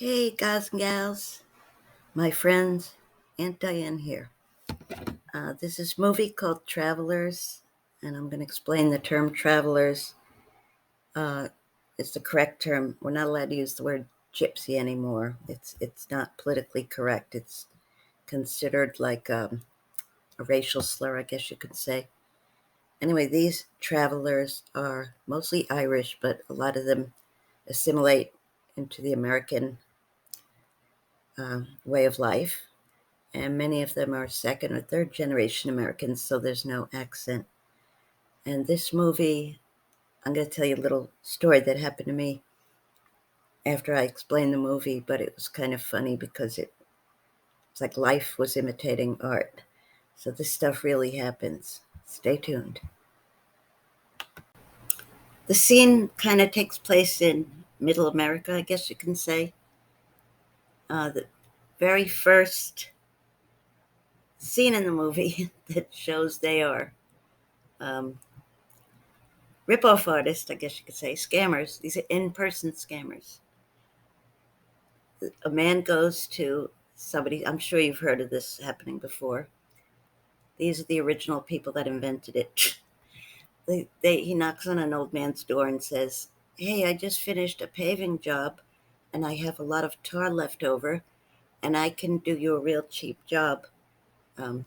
Hey, guys and gals, my friends, Aunt Diane here. This is a movie called Travelers, and I'm going to explain the term travelers. Uh, it's the correct term. We're not allowed to use the word gypsy anymore. It's not politically correct. It's considered like a racial slur, I guess you could say. Anyway, these travelers are mostly Irish, but a lot of them assimilate into the American way of life, and many of them are second or third generation Americans, so there's no accent. And this movie, I'm going to tell you a little story that happened to me after I explained the movie, but it was kind of funny because it's like life was imitating art. So this stuff really happens. Stay tuned. The scene kind of takes place in middle America, I guess you can say. The very first scene in the movie that shows they are um, rip-off artists, I guess you could say, scammers. These are in-person scammers. A man goes to somebody, I'm sure you've heard of this happening before. These are the original people that invented it. He knocks on an old man's door and says, "Hey, I just finished a paving job and I have a lot of tar left over, and I can do you a real cheap job.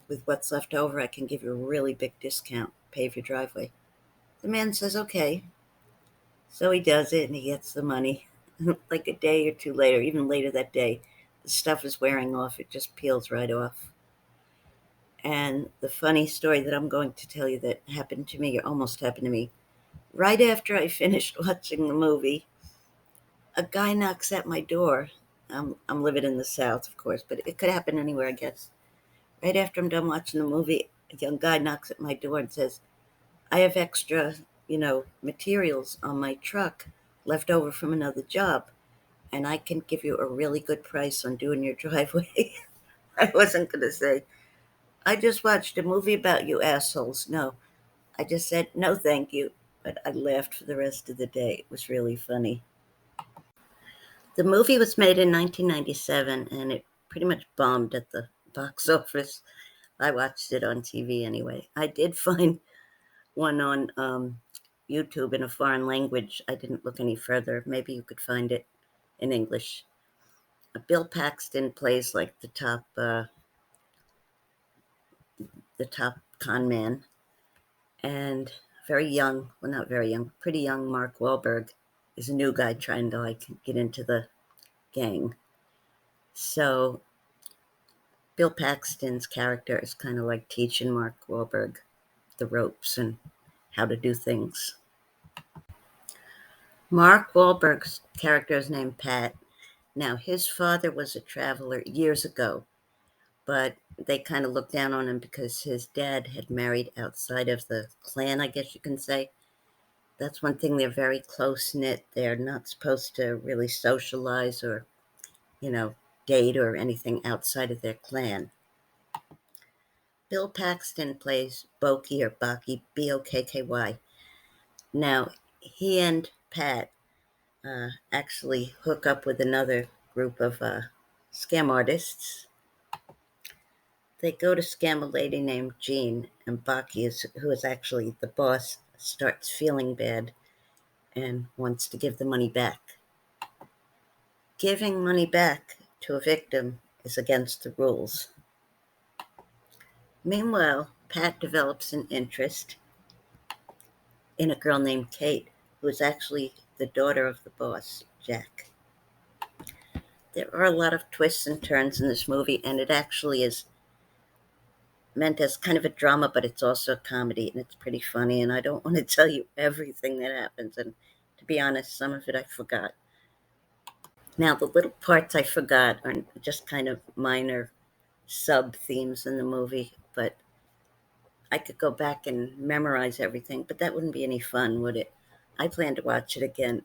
With what's left over, I can give you a really big discount, pave your driveway." The man says, "Okay." So he does it and he gets the money. Like a day or two later, even later that day, the stuff is wearing off. It just peels right off. And the funny story that I'm going to tell you that happened to me, or almost happened to me, right after I finished watching the movie, a guy knocks at my door. I'm living in the South, of course, but it could happen anywhere, I guess. Right after I'm done watching the movie, a young guy knocks at my door and says, "I have extra, materials on my truck left over from another job, and I can give you a really good price on doing your driveway." I wasn't going to say, "I just watched a movie about you assholes." No, I just said, "No, thank you." But I laughed for the rest of the day. It was really funny. The movie was made in 1997 and it pretty much bombed at the box office. I watched it on TV anyway. I did find one on YouTube in a foreign language. I didn't look any further. Maybe you could find it in English. Bill Paxton plays like the top con man, and very young, well, not very young, pretty young Mark Wahlberg is a new guy trying to like get into the gang. So Bill Paxton's character is kind of like teaching Mark Wahlberg the ropes and how to do things. Mark Wahlberg's character is named Pat. Now, his father was a traveler years ago, but they kind of looked down on him because his dad had married outside of the clan, I guess you can say. That's one thing, they're very close knit. They're not supposed to really socialize or, you know, date or anything outside of their clan. Bill Paxton plays Bokey or Baki, Bokky. Now, he and Pat actually hook up with another group of scam artists. They go to scam a lady named Jean, and Baki, who is actually the boss, starts feeling bad and wants to give the money back. Giving money back to a victim is against the rules. Meanwhile, Pat develops an interest in a girl named Kate, who is actually the daughter of the boss, Jack. There are a lot of twists and turns in this movie, and it actually is meant as kind of a drama, but it's also a comedy, and it's pretty funny. And I don't want to tell you everything that happens. And to be honest, some of it I forgot. Now, the little parts I forgot are just kind of minor sub themes in the movie, but I could go back and memorize everything, but that wouldn't be any fun, would it? I plan to watch it again.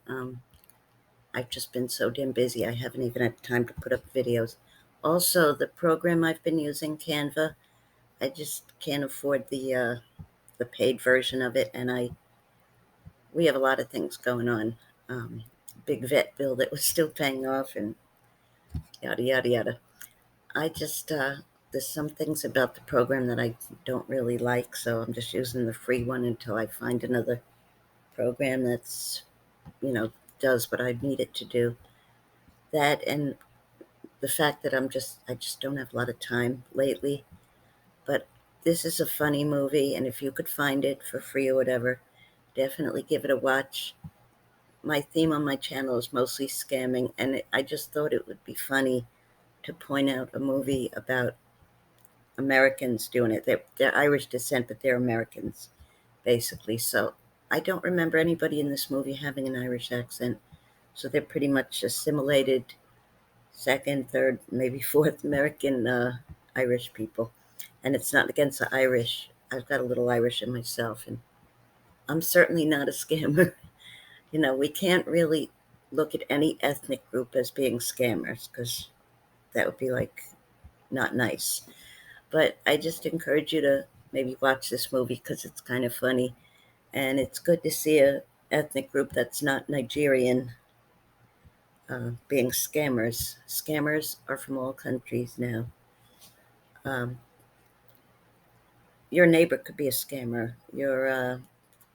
I've just been so damn busy, I haven't even had time to put up videos. Also, the program I've been using, Canva, I just can't afford the paid version of it, and we have a lot of things going on. Big vet bill that was still paying off, and yada, yada, yada. I just, there's some things about the program that I don't really like, so I'm just using the free one until I find another program that's, you know, does what I need it to do. That and the fact that I just don't have a lot of time lately. But this is a funny movie, and if you could find it for free or whatever, definitely give it a watch. My theme on my channel is mostly scamming, and I just thought it would be funny to point out a movie about Americans doing it. They're Irish descent, but they're Americans, basically. So I don't remember anybody in this movie having an Irish accent. So they're pretty much assimilated second, third, maybe fourth American Irish people. And it's not against the Irish. I've got a little Irish in myself, and I'm certainly not a scammer. We can't really look at any ethnic group as being scammers because that would be like not nice. But I just encourage you to maybe watch this movie because it's kind of funny, and it's good to see a ethnic group that's not Nigerian being scammers. Scammers are from all countries now. Um, your neighbor could be a scammer. Your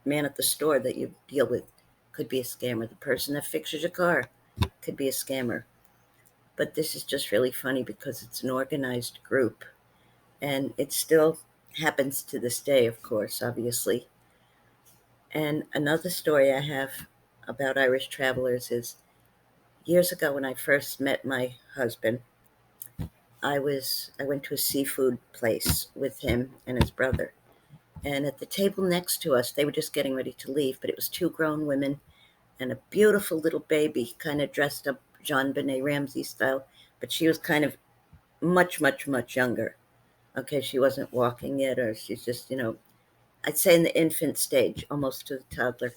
man at the store that you deal with could be a scammer. The person that fixes your car could be a scammer. But this is just really funny because it's an organized group, and it still happens to this day, of course, obviously. And another story I have about Irish travelers is years ago when I first met my husband, I went to a seafood place with him and his brother. And at the table next to us, they were just getting ready to leave, but it was two grown women and a beautiful little baby, kind of dressed up John Benet Ramsey style, but she was kind of much, much, much younger. Okay, she wasn't walking yet, or she's just, I'd say in the infant stage, almost to the toddler.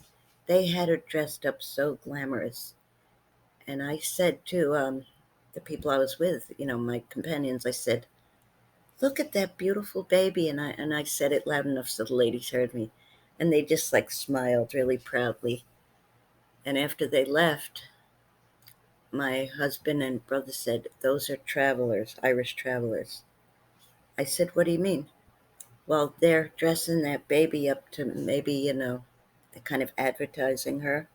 They had her dressed up so glamorous. And I said to the people I was with, my companions, I said, "Look at that beautiful baby." And I said it loud enough so the ladies heard me. And they just like smiled really proudly. And after they left, my husband and brother said, "Those are travelers, Irish travelers." I said, "What do you mean?" "Well, they're dressing that baby up to maybe, they're kind of advertising her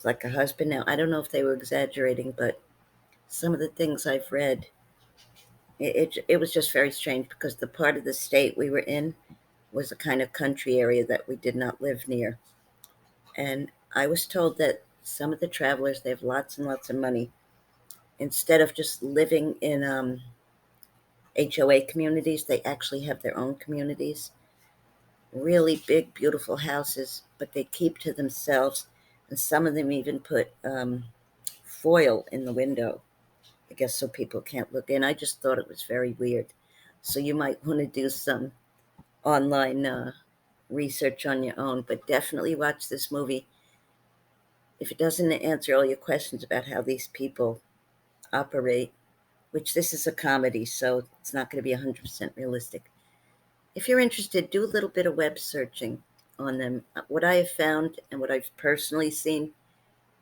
like a husband." Now, I don't know if they were exaggerating, but some of the things I've read, it was just very strange because the part of the state we were in was a kind of country area that we did not live near. And I was told that some of the travelers, they have lots and lots of money. Instead of just living in HOA communities, they actually have their own communities. Really big, beautiful houses, but they keep to themselves. And some of them even put foil in the window, I guess, so people can't look in. I just thought it was very weird. So you might want to do some online research on your own, but definitely watch this movie. If it doesn't answer all your questions about how these people operate, which this is a comedy, so it's not going to be 100% realistic. If you're interested, do a little bit of web searching on them. What I have found and what I've personally seen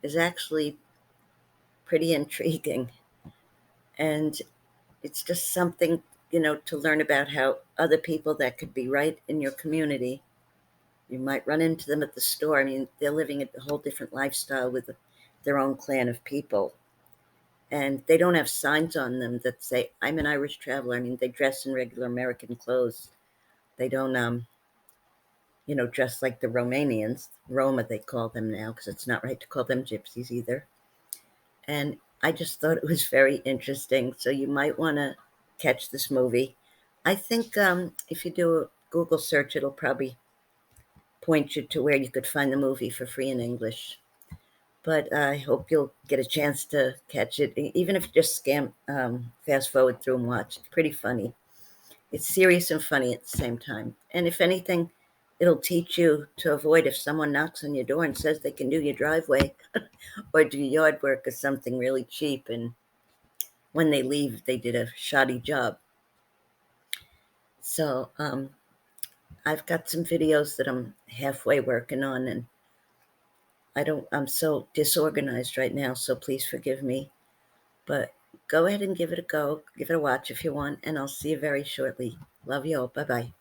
is actually pretty intriguing. And it's just something, to learn about how other people that could be right in your community, you might run into them at the store. I mean, they're living a whole different lifestyle with their own clan of people. And they don't have signs on them that say, "I'm an Irish traveler." I mean, they dress in regular American clothes. They don't, dress like the Romanians. Roma, they call them now, because it's not right to call them gypsies either. And I just thought it was very interesting. So you might want to catch this movie. I think if you do a Google search, it'll probably point you to where you could find the movie for free in English. But I hope you'll get a chance to catch it, even if you just fast forward through and watch. It's pretty funny. It's serious and funny at the same time. And if anything, it'll teach you to avoid if someone knocks on your door and says they can do your driveway or do yard work or something really cheap. And when they leave, they did a shoddy job. So I've got some videos that I'm halfway working on, and I'm so disorganized right now, so please forgive me. But go ahead and give it a go. Give it a watch if you want, and I'll see you very shortly. Love you all. Bye bye.